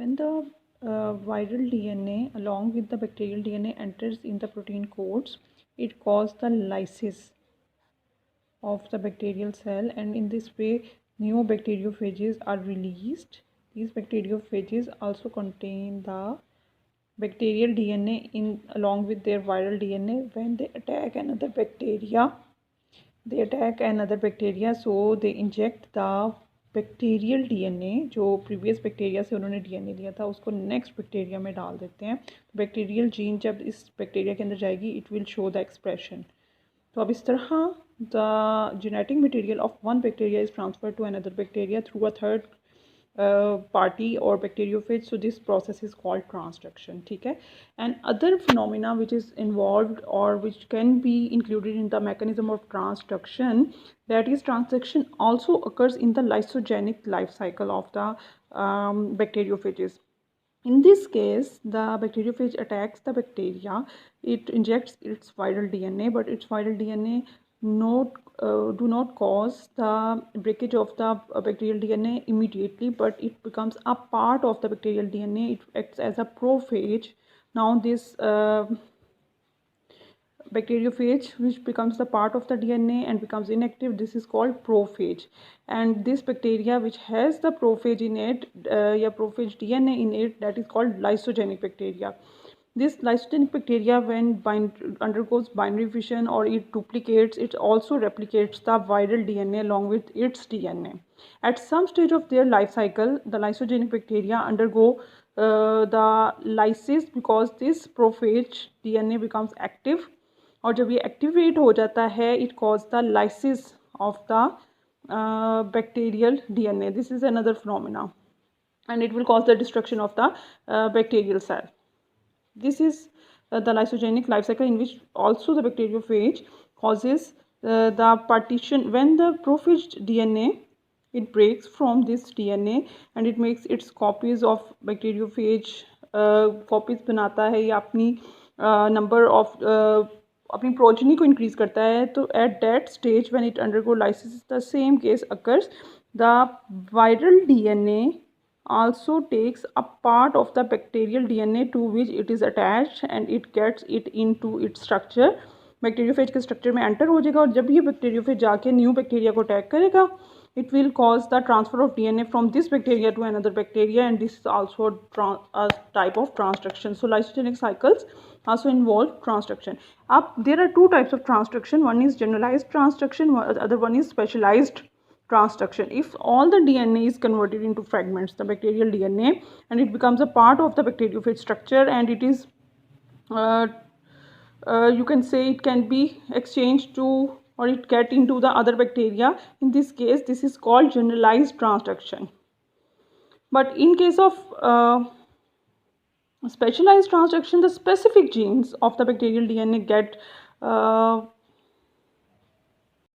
When the viral DNA along with the bacterial DNA enters in the protein codes, it causes the lysis of the bacterial cell, and in this way new bacteriophages are released. These bacteriophages also contain the bacterial DNA in along with their viral DNA. When they attack another bacteria, so they inject the bacterial DNA जो previous bacteria से उन्होंने DNA लिया था उसको next bacteria में डाल देते हैं. बैक्टीरियल जीन जब इस बैक्टीरिया के अंदर जाएगी it will show the expression. तो अब इस तरह the genetic material of one bacteria is transfer to another bacteria through a third party or bacteriophage. So this process is called transduction. ठीक है. And other phenomena which is involved or which can be included in the mechanism of transduction, that is transduction also occurs in the lysogenic life cycle of the bacteriophages. In this case, the bacteriophage attacks the bacteria. It injects its viral DNA, but its viral DNA do not cause the breakage of the bacterial DNA immediately, but it becomes a part of the bacterial DNA. It acts as a prophage. Now this bacteriophage which becomes the part of the DNA and becomes inactive, this is called prophage. And this bacteria which has the prophage in it prophage DNA in it, that is called lysogenic bacteria. This lysogenic bacteria, when undergoes binary fission or it duplicates, it also replicates the viral DNA along with its DNA. At some stage of their life cycle, the lysogenic bacteria undergo the lysis because this prophage DNA becomes active. और जब ये activate हो जाता है it causes the lysis of the bacterial DNA. This is another phenomena, and it will cause the destruction of the bacterial cell. This is the lysogenic life cycle in which also the bacteriophage causes the partition. When the prophaged DNA, it breaks from this DNA and it makes its copies of bacteriophage copies बनाता है या अपनी number of अपनी progeny को increase करता है. तो at that stage when it undergo lysis, the same case occurs. The viral DNA also takes a part of the bacterial DNA to which it is attached and it gets it into its structure. Bacteriophage के structure में enter हो जाएगा और जब ये bacteriophage जाके new bacteria को attack करेगा, it will cause the transfer of DNA from this bacteria to another bacteria, and this is also a type of transduction. So lysogenic cycles also involve transduction. There are two types of transduction. One is generalized transduction, other one is specialized transduction. If all the DNA is converted into fragments, the bacterial DNA, and it becomes a part of the bacteriophage structure, and it is you can say it can be exchanged to or it get into the other bacteria. In this case, this is called generalized transduction. But in case of specialized transduction, the specific genes of the bacterial DNA get